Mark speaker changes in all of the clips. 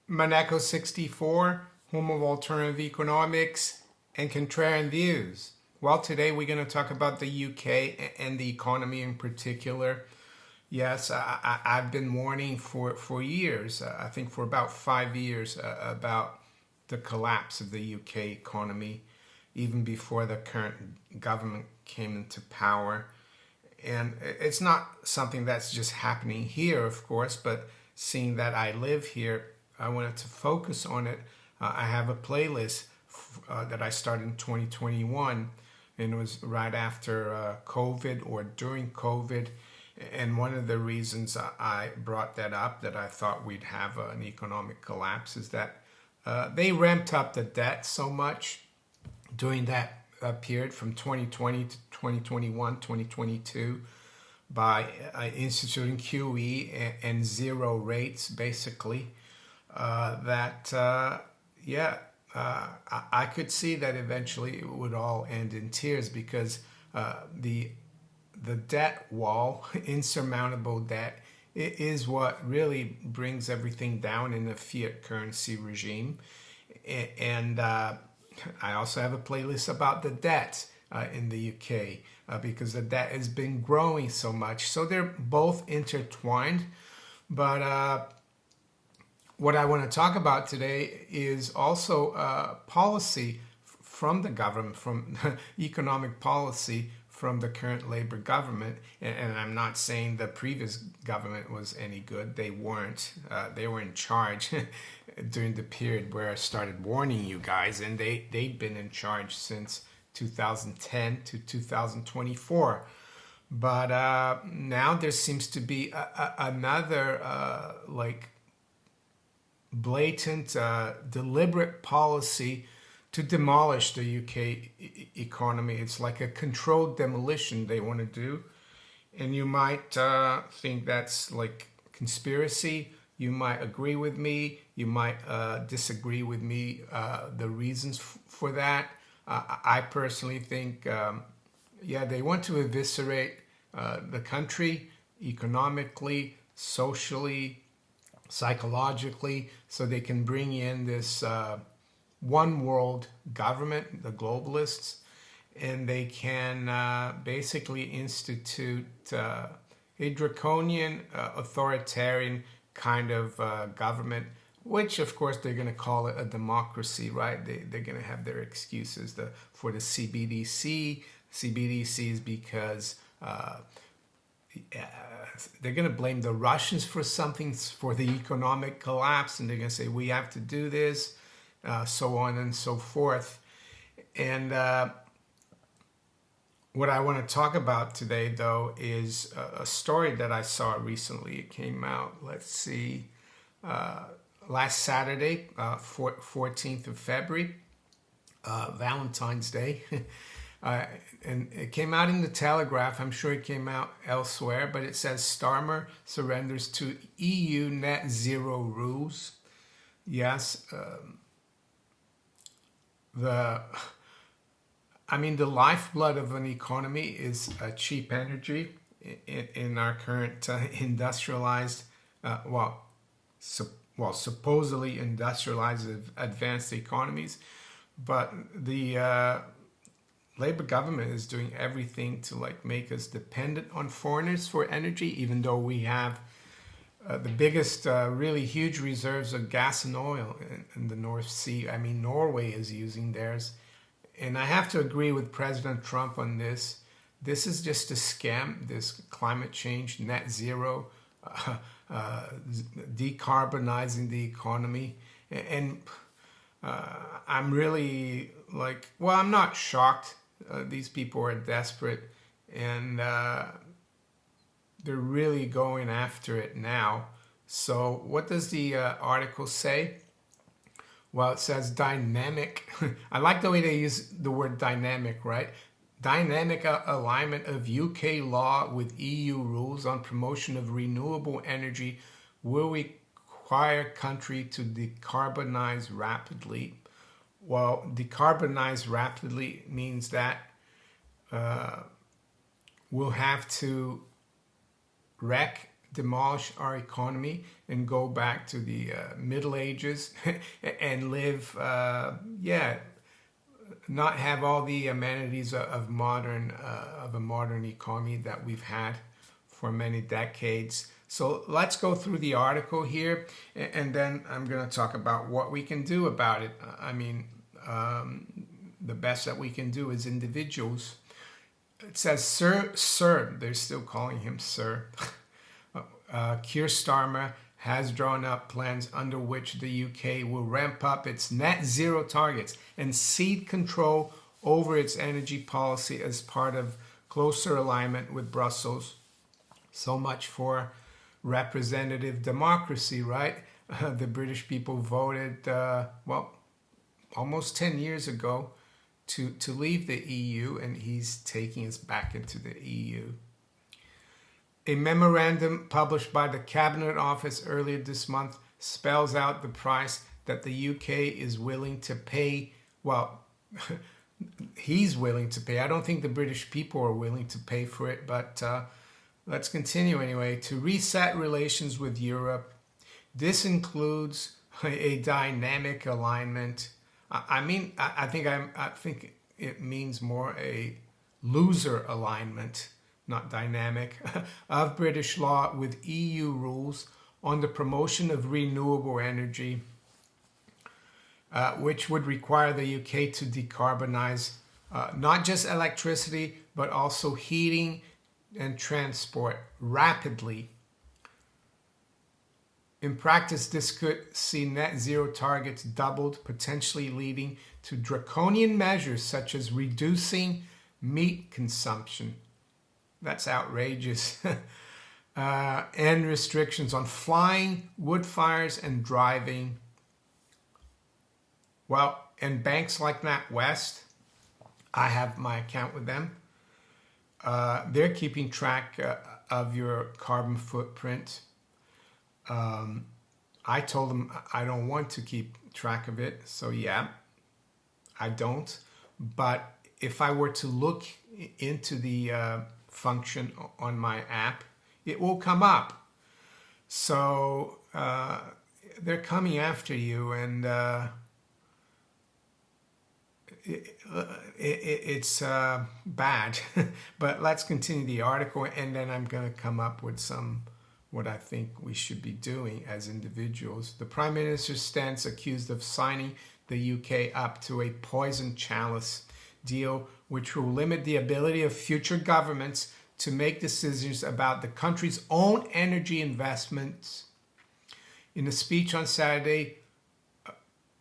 Speaker 1: Monaco 64, home of alternative economics and contrarian views. Well, today we're going to talk about the UK and the economy in particular. Yes, I've been warning for years, I think for about 5 years, about the collapse of the UK economy, even before the current government came into power. And it's not something that's just happening here, of course, but seeing that I live here, I wanted to focus on it. I have a playlist that I started in 2021, and it was right after COVID or during COVID. And one of the reasons I brought that up, that I thought we'd have an economic collapse, is that they ramped up the debt so much during that period from 2020 to 2021, 2022 by instituting QE and zero rates, basically. I could see that eventually it would all end in tears because the debt wall, insurmountable debt, is what really brings everything down in the fiat currency regime. And I also have a playlist about the debt in the UK because the debt has been growing so much. So they're both intertwined. But what I want to talk about today is also policy from the government, from economic policy from the current Labour government. And I'm not saying the previous government was any good. They weren't. They were in charge during the period where I started warning you guys, and they've been in charge since 2010 to 2024. But now there seems to be another blatant, deliberate policy to demolish the UK economy. It's like a controlled demolition they want to do. And you might think that's like conspiracy. You might agree with me. You might disagree with me, the reasons for that. I personally think, they want to eviscerate the country economically, socially, psychologically, so they can bring in this one world government, the globalists, and they can basically institute a draconian, authoritarian kind of government, which of course they're going to call it a democracy, right? They're going to have their excuses for the CBDC. CBDC is because they're going to blame the Russians for something, for the economic collapse, and they're going to say we have to do this, so on and so forth. And what I want to talk about today, though, is a story that I saw recently. It came out, let's see, last Saturday, 14th of February, Valentine's Day. And it came out in the Telegraph. I'm sure it came out elsewhere, but it says Starmer surrenders to EU net zero rules. Yes, the lifeblood of an economy is cheap energy in our current industrialized, supposedly industrialized advanced economies. But the Labour government is doing everything to make us dependent on foreigners for energy, even though we have the biggest, really huge reserves of gas and oil in the North Sea. I mean, Norway is using theirs. And I have to agree with President Trump on this. This is just a scam, this climate change, net zero, decarbonizing the economy. And I'm really I'm not shocked. These people are desperate, and they're really going after it now. So what does the article say? Well, it says dynamic. I like the way they use the word dynamic, right? Dynamic alignment of UK law with EU rules on promotion of renewable energy will require country to decarbonize rapidly. Well, decarbonize rapidly means that we'll have to wreck demolish our economy and go back to the Middle Ages and live, not have all the amenities of a modern economy that we've had for many decades. So let's go through the article here, and then I'm going to talk about what we can do about it. I mean, the best that we can do as individuals. It says, Sir, they're still calling him Sir. Keir Starmer has drawn up plans under which the UK will ramp up its net zero targets and cede control over its energy policy as part of closer alignment with Brussels. So much for representative democracy, right? The British people voted, almost 10 years ago to leave the EU, and he's taking us back into the EU. A memorandum published by the Cabinet Office earlier this month spells out the price that the UK is willing to pay. Well, he's willing to pay. I don't think the British people are willing to pay for it, but let's continue anyway. To reset relations with Europe. This includes a dynamic alignment. I think it means more a loser alignment, not dynamic, of British law with EU rules on the promotion of renewable energy, which would require the UK to decarbonize not just electricity, but also heating and transport rapidly. In practice, this could see net zero targets doubled, potentially leading to draconian measures such as reducing meat consumption. That's outrageous. And restrictions on flying, wood fires, and driving. Well, and banks like NatWest, I have my account with them. They're keeping track of your carbon footprint. I told them I don't want to keep track of it, so yeah, I don't. But if I were to look into the function on my app, it will come up. So they're coming after you, and it's bad. But let's continue the article, and then I'm going to come up with what I think we should be doing as individuals. The Prime Minister stands accused of signing the UK up to a poison chalice deal, which will limit the ability of future governments to make decisions about the country's own energy investments. In a speech on Saturday,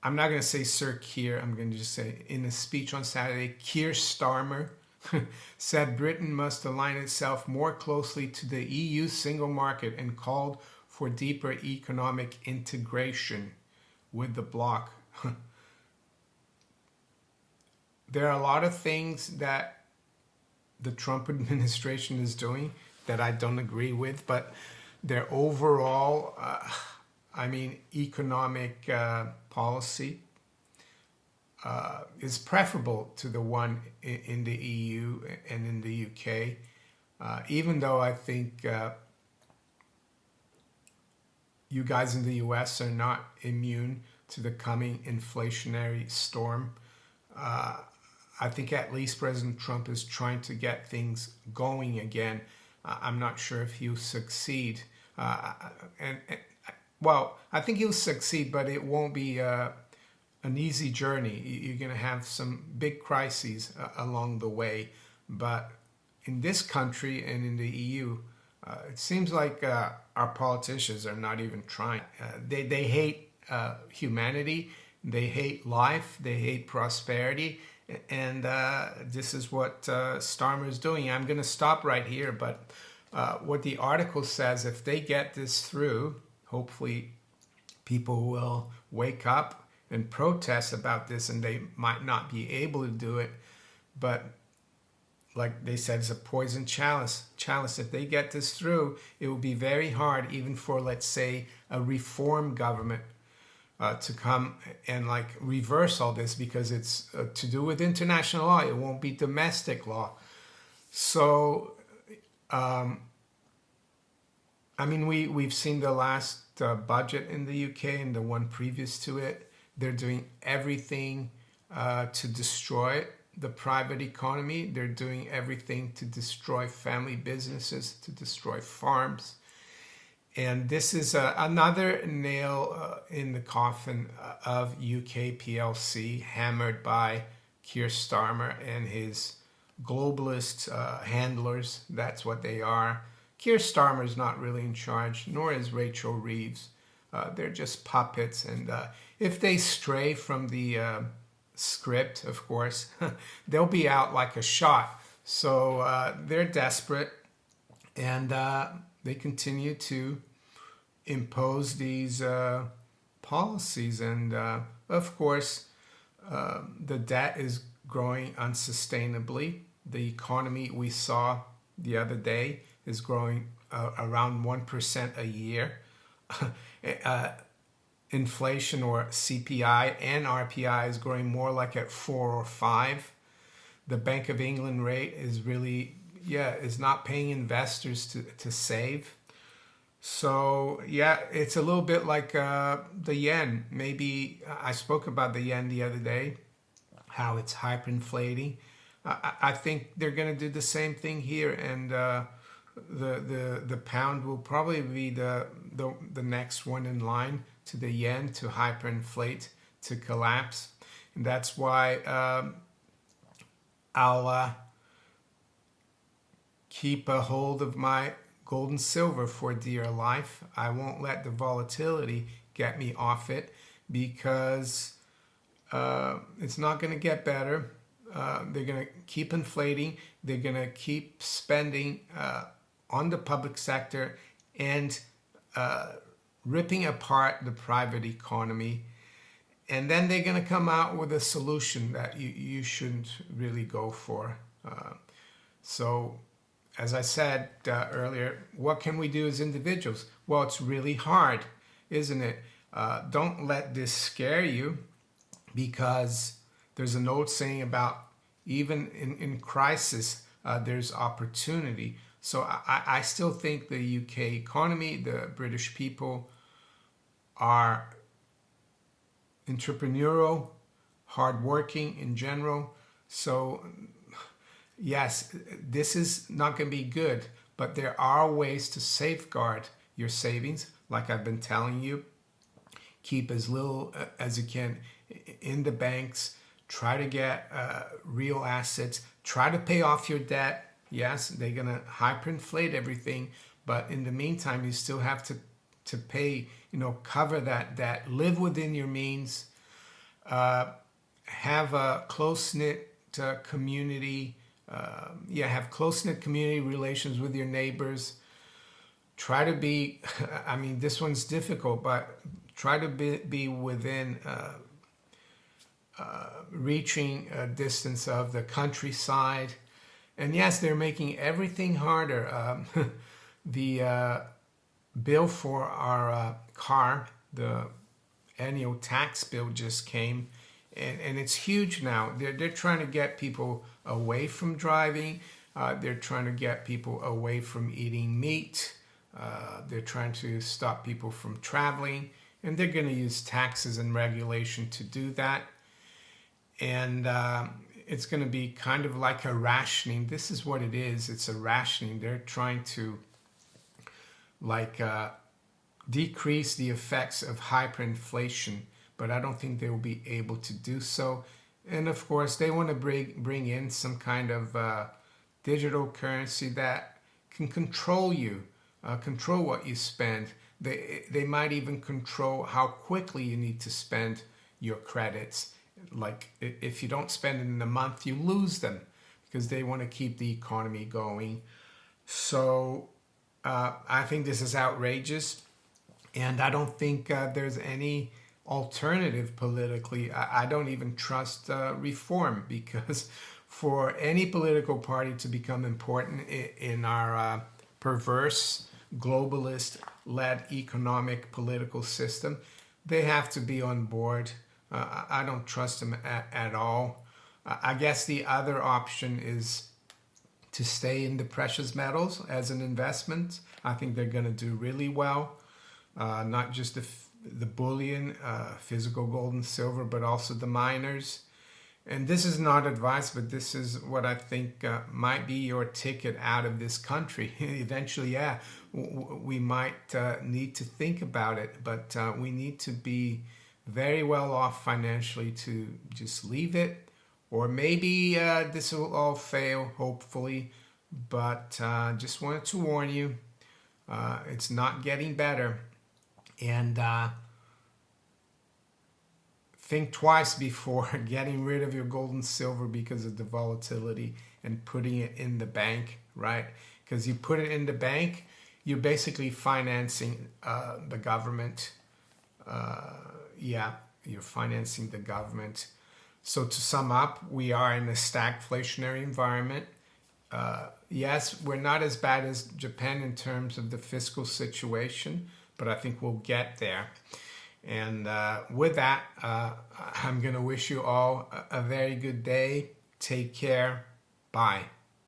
Speaker 1: I'm not going to say Sir Keir, I'm going to just say, in a speech on Saturday, Keir Starmer said Britain must align itself more closely to the EU single market and called for deeper economic integration with the bloc. There are a lot of things that the Trump administration is doing that I don't agree with, but their overall, economic policy is preferable to the one in the EU and in the UK, even though I think you guys in the US are not immune to the coming inflationary storm. I think at least President Trump is trying to get things going again. I'm not sure if he'll succeed. I think he'll succeed, but it won't be an easy journey. You're going to have some big crises along the way. But in this country and in the EU, it seems like our politicians are not even trying. They hate humanity. They hate life. They hate prosperity. And this is what Starmer is doing. I'm going to stop right here. But what the article says, if they get this through, hopefully people will wake up and protest about this, and they might not be able to do it. But like they said, it's a poison chalice. If they get this through, it will be very hard even for, let's say, a reform government to come and reverse all this, because it's to do with international law. It won't be domestic law. So I mean, we've seen the last budget in the UK and the one previous to it. They're doing everything to destroy the private economy. They're doing everything to destroy family businesses, to destroy farms. And this is another nail in the coffin of UK PLC, hammered by Keir Starmer and his globalist handlers. That's what they are. Keir Starmer is not really in charge, nor is Rachel Reeves. They're just puppets. And if they stray from the script, of course, they'll be out like a shot. So they're desperate, and they continue to impose these policies. And of course, the debt is growing unsustainably. The economy we saw the other day is growing around 1% a year. Inflation, or CPI and RPI, is growing more like at 4 or 5. The Bank of England rate is really, is not paying investors to save. So it's a little bit like the yen. Maybe I spoke about the yen the other day, how it's hyperinflating. I think they're going to do the same thing here, and the pound will probably be the next one in line to the yen to hyperinflate, to collapse. And that's why I'll keep a hold of my gold and silver for dear life. I won't let the volatility get me off it, because it's not going to get better. They're going to keep inflating. They're going to keep spending on the public sector and ripping apart the private economy. And then they're going to come out with a solution that you shouldn't really go for. So, as I said earlier, what can we do as individuals? Well, it's really hard, isn't it? Don't let this scare you, because there's an old saying about even in crisis, there's opportunity. So I still think the UK economy, the British people, are entrepreneurial, hardworking in general. So yes, this is not going to be good, but there are ways to safeguard your savings. Like I've been telling you, keep as little as you can in the banks. Try to get real assets. Try to pay off your debt. Yes, they're going to hyperinflate everything, but in the meantime, you still have to pay, cover that debt. Live within your means. Have a close-knit community. Have close-knit community relations with your neighbors. Try to be, I mean, this one's difficult, but try to be within reaching a distance of the countryside. And yes, they're making everything harder. The bill for our car, the annual tax bill, just came, and it's huge now. They're trying to get people away from driving. They're trying to get people away from eating meat. They're trying to stop people from traveling, and they're going to use taxes and regulation to do that. And it's going to be kind of like a rationing. This is what it is. It's a rationing. They're trying to decrease the effects of hyperinflation, but I don't think they will be able to do so. And of course, they want to bring in some kind of digital currency that can control you, control what you spend. They might even control how quickly you need to spend your credits. Like if you don't spend it in a month, you lose them, because they want to keep the economy going. So I think this is outrageous, and I don't think there's any alternative politically. I don't even trust reform, because for any political party to become important in our perverse, globalist-led economic political system, they have to be on board. I don't trust them at all. I guess the other option is to stay in the precious metals as an investment. I think they're going to do really well. Not just the bullion, physical gold and silver, but also the miners. And this is not advice, but this is what I think might be your ticket out of this country. Eventually, yeah, we might need to think about it, but we need to be very well off financially to just leave it. Or maybe this will all fail, hopefully, but just wanted to warn you, it's not getting better. And think twice before getting rid of your gold and silver because of the volatility and putting it in the bank, right? Because you put it in the bank, you're basically financing the government. Yeah, you're financing the government. So to sum up, we are in a stagflationary environment. Yes, we're not as bad as Japan in terms of the fiscal situation, but I think we'll get there. And with that, I'm going to wish you all a very good day. Take care. Bye.